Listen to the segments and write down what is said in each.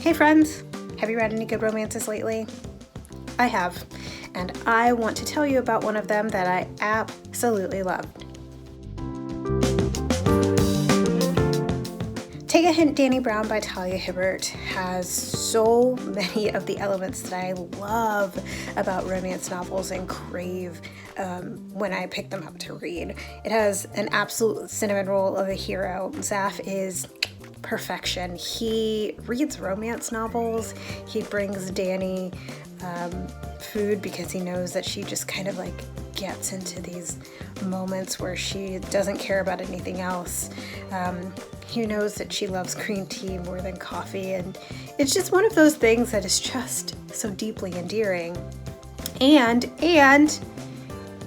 Hey friends, have you read any good romances lately? I have, and I want to tell you about one of them that I absolutely loved. Take a Hint, Dani Brown by Talia Hibbert has so many of the elements that I love about romance novels and crave when I pick them up to read. It has an absolute cinnamon roll of a hero. Zaf is perfection. He reads romance novels. He brings Dani food because he knows that she just kind of like gets into these moments where she doesn't care about anything else. He knows that she loves green tea more than coffee, and it's just one of those things that is just so deeply endearing. And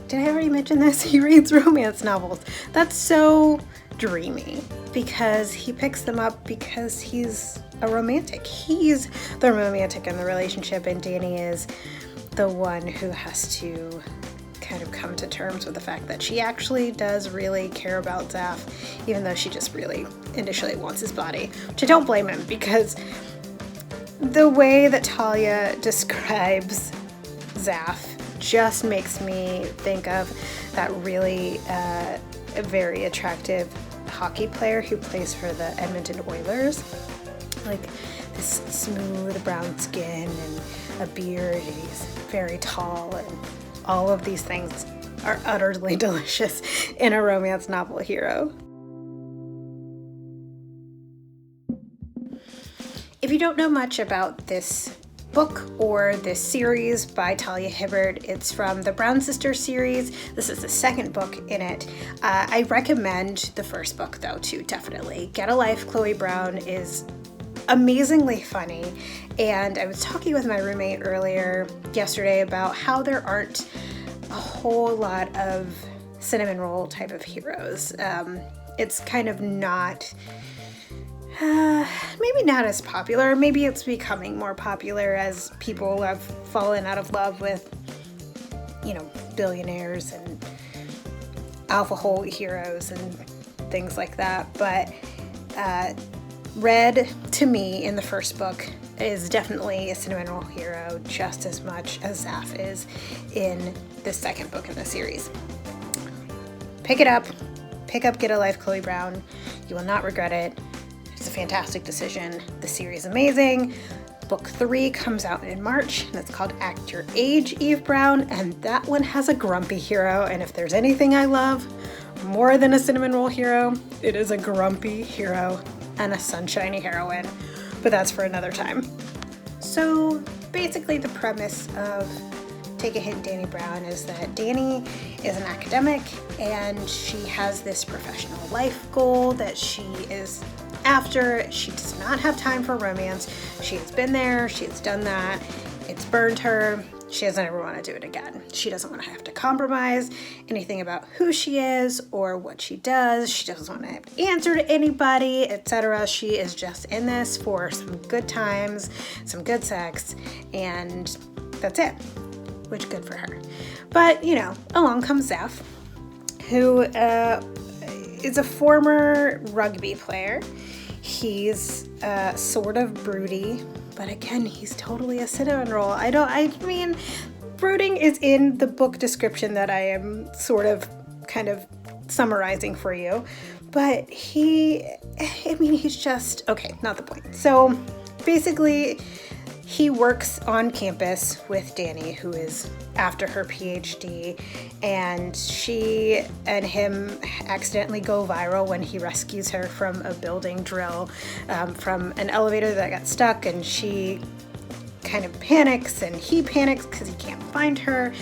did I already mention this? He reads romance novels. That's so dreamy because he picks them up because he's a romantic. He's the romantic in the relationship, and Dani is the one who has to kind of come to terms with the fact that she actually does really care about Zaf, even though she just really initially wants his body, which I don't blame him, because the way that Talia describes Zaf just makes me think of that really very attractive hockey player who plays for the Edmonton Oilers. Like this smooth brown skin and a beard, and he's very tall, and all of these things are utterly delicious in a romance novel hero. If you don't know much about this book or this series by Talia Hibbert, it's from the Brown Sisters series. This is the second book in it. I recommend the first book though too, definitely. Get a Life, Chloe Brown is amazingly funny, and I was talking with my roommate yesterday about how there aren't a whole lot of cinnamon roll type of heroes. It's kind of not maybe not as popular. Maybe it's becoming more popular as people have fallen out of love with, billionaires and alpha hole heroes and things like that. But Red, to me, in the first book, is definitely a cinnamon roll hero just as much as Zaf is in the second book in the series. Pick it up. Pick up Get a Life, Chloe Brown. You will not regret it. It's a fantastic decision. The series is amazing. Book 3 comes out in March, and it's called Act Your Age, Eve Brown, and that one has a grumpy hero, and if there's anything I love more than a cinnamon roll hero, it is a grumpy hero and a sunshiny heroine, but that's for another time. So basically the premise of Take a Hint, Dani Brown is that Dani is an academic, and she has this professional life goal that she is after. She does not have time for romance. She has been there, she has done that, it's burned her. She doesn't ever want to do it again. She doesn't want to have to compromise anything about who she is or what she does. She doesn't want to have to answer to anybody, etc. She is just in this for some good times, some good sex, and that's it, which good for her. But, along comes Zaf, who is a former rugby player. He's sort of broody, but again, he's totally a cinnamon roll. I mean, brooding is in the book description that I am kind of summarizing for you, but he's just, okay, not the point. So basically, he works on campus with Dani, who is after her PhD, and she and him accidentally go viral when he rescues her from a building drill, from an elevator that got stuck, and she kind of panics, and he panics because he can't find her,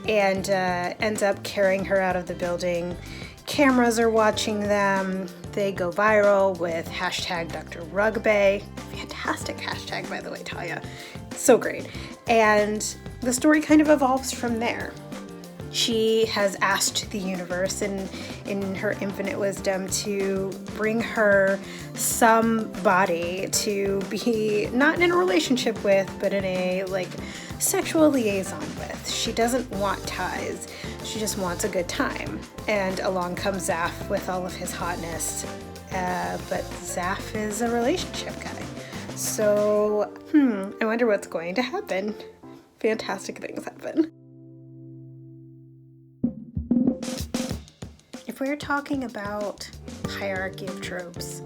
and ends up carrying her out of the building. Cameras are watching them. They go viral with hashtag Dr. Rugby. Fantastic hashtag, by the way, Talia. So great. And the story kind of evolves from there. She has asked the universe in her infinite wisdom to bring her somebody to be not in a relationship with, but in a sexual liaison with. She doesn't want ties. She just wants a good time. And along comes Zaf with all of his hotness. But Zaf is a relationship guy. So, I wonder what's going to happen. Fantastic things happen. If we're talking about hierarchy of tropes,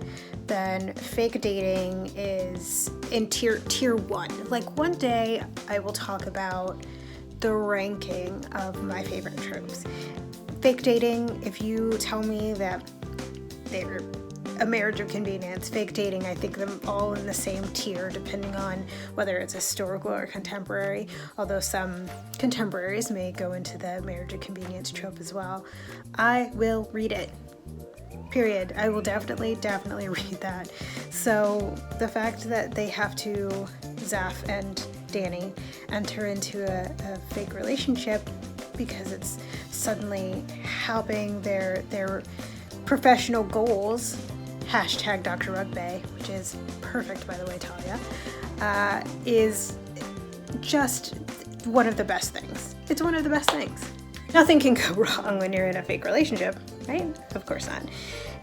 then fake dating is in tier 1. Like, one day I will talk about the ranking of my favorite tropes. Fake dating, if you tell me that they're a marriage of convenience, fake dating, I think them all in the same tier, depending on whether it's historical or contemporary, although some contemporaries may go into the marriage of convenience trope as well. I will read it. Period. I will definitely read that. So the fact that they have to, Zaf and Dani, enter into a fake relationship because it's suddenly helping their professional goals, hashtag Dr. Rugby, which is perfect, by the way, Talia, is just one of the best things. It's one of the best things. Nothing can go wrong when you're in a fake relationship, right? Of course not.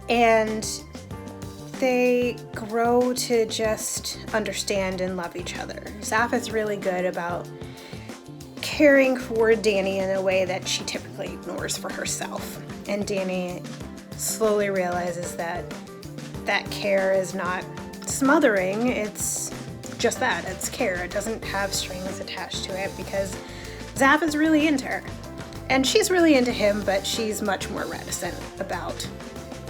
And they grow to just understand and love each other. Zaf is really good about caring for Dani in a way that she typically ignores for herself. And Dani slowly realizes that care is not smothering, it's just that, it's care. It doesn't have strings attached to it because Zaf is really into her. And she's really into him, but she's much more reticent about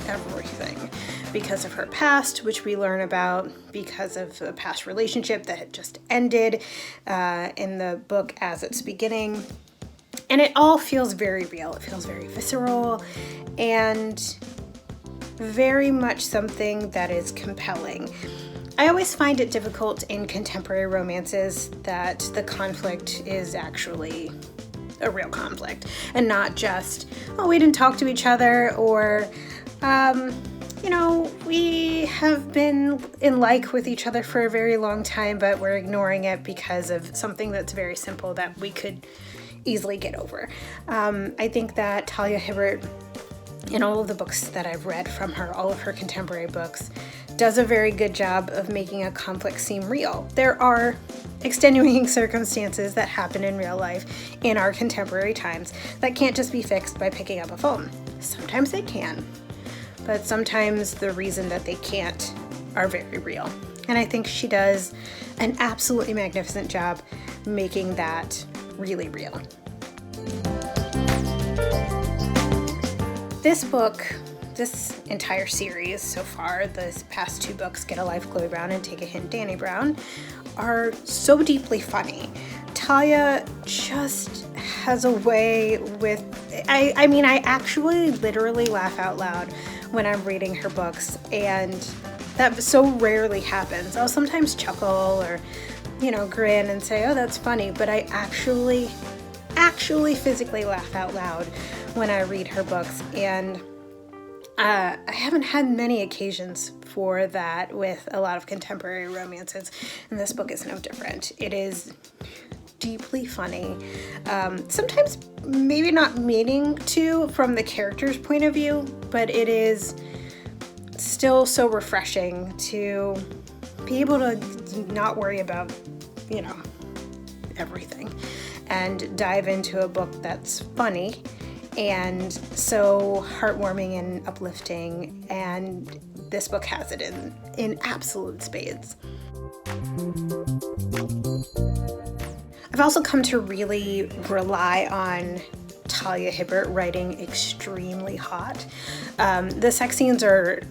everything because of her past, which we learn about because of a past relationship that had just ended in the book as it's beginning. And it all feels very real. It feels very visceral and very much something that is compelling. I always find it difficult in contemporary romances that the conflict is actually a real conflict and not just, oh, we didn't talk to each other, or we have been in like with each other for a very long time, but we're ignoring it because of something that's very simple that we could easily get over. I think that Talia Hibbert, in all of the books that I've read from her, all of her contemporary books, does a very good job of making a conflict seem real. There are extenuating circumstances that happen in real life in our contemporary times that can't just be fixed by picking up a phone. Sometimes they can, but sometimes the reason that they can't are very real. And I think she does an absolutely magnificent job making that really real. This book, this entire series so far, the past 2 books, Get a Life, Chloe Brown, and Take a Hint, Dani Brown, are so deeply funny. Talia just has a way with, I mean, I actually literally laugh out loud when I'm reading her books, and that so rarely happens. I'll sometimes chuckle or, grin and say, oh, that's funny, but I actually physically laugh out loud when I read her books, and I haven't had many occasions for that with a lot of contemporary romances, and this book is no different. It is deeply funny, sometimes maybe not meaning to from the character's point of view, but it is still so refreshing to be able to not worry about, everything and dive into a book that's funny and so heartwarming and uplifting, and this book has it in absolute spades. I've also come to really rely on Talia Hibbert writing extremely hot. The sex scenes are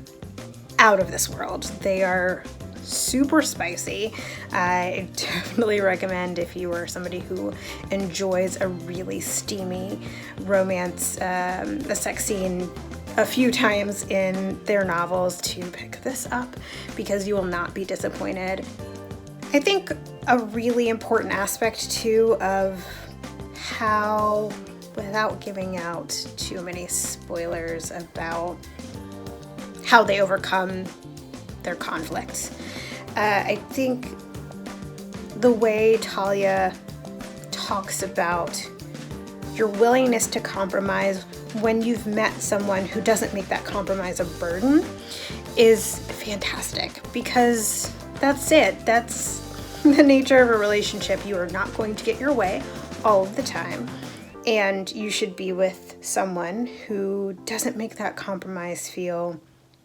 out of this world. They are super spicy. I definitely recommend, if you are somebody who enjoys a really steamy romance, a sex scene a few times in their novels, to pick this up because you will not be disappointed. I think a really important aspect too of how, without giving out too many spoilers about how they overcome their conflicts, I think the way Talia talks about your willingness to compromise when you've met someone who doesn't make that compromise a burden is fantastic, because that's it. That's the nature of a relationship. You are not going to get your way all of the time. And you should be with someone who doesn't make that compromise feel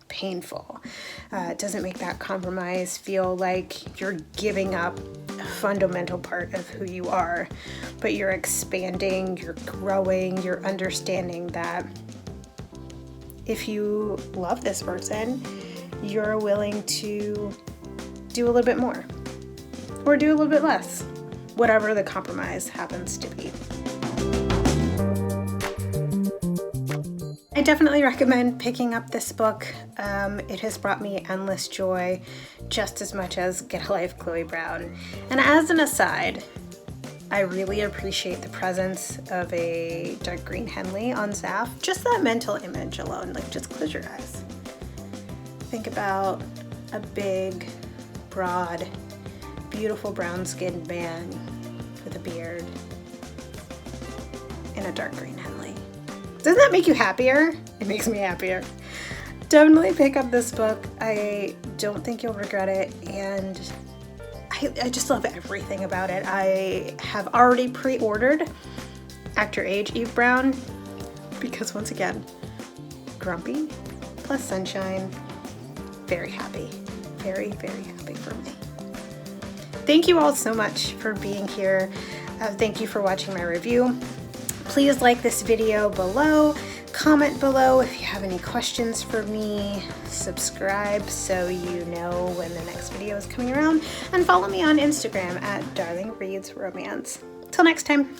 painful. Doesn't make that compromise feel like you're giving up a fundamental part of who you are, but you're expanding, you're growing, you're understanding that if you love this person, you're willing to do a little bit more or do a little bit less, whatever the compromise happens to be. I definitely recommend picking up this book. It has brought me endless joy, just as much as Get a Life, Chloe Brown. And as an aside, I really appreciate the presence of a dark green Henley on Zaf. Just that mental image alone, like just close your eyes. Think about a big, broad, beautiful brown-skinned man with a beard and a dark green Henley. Doesn't that make you happier? It makes me happier. Definitely pick up this book. I don't think you'll regret it, and I just love everything about it. I have already pre-ordered Act Your Age Eve Brown because, once again, grumpy plus sunshine, very happy. Very, very happy for me. Thank you all so much for being here. Thank you for watching my review. Please like this video below, comment below if you have any questions for me, subscribe so you know when the next video is coming around, and follow me on Instagram at darlingreadsromance. Till next time.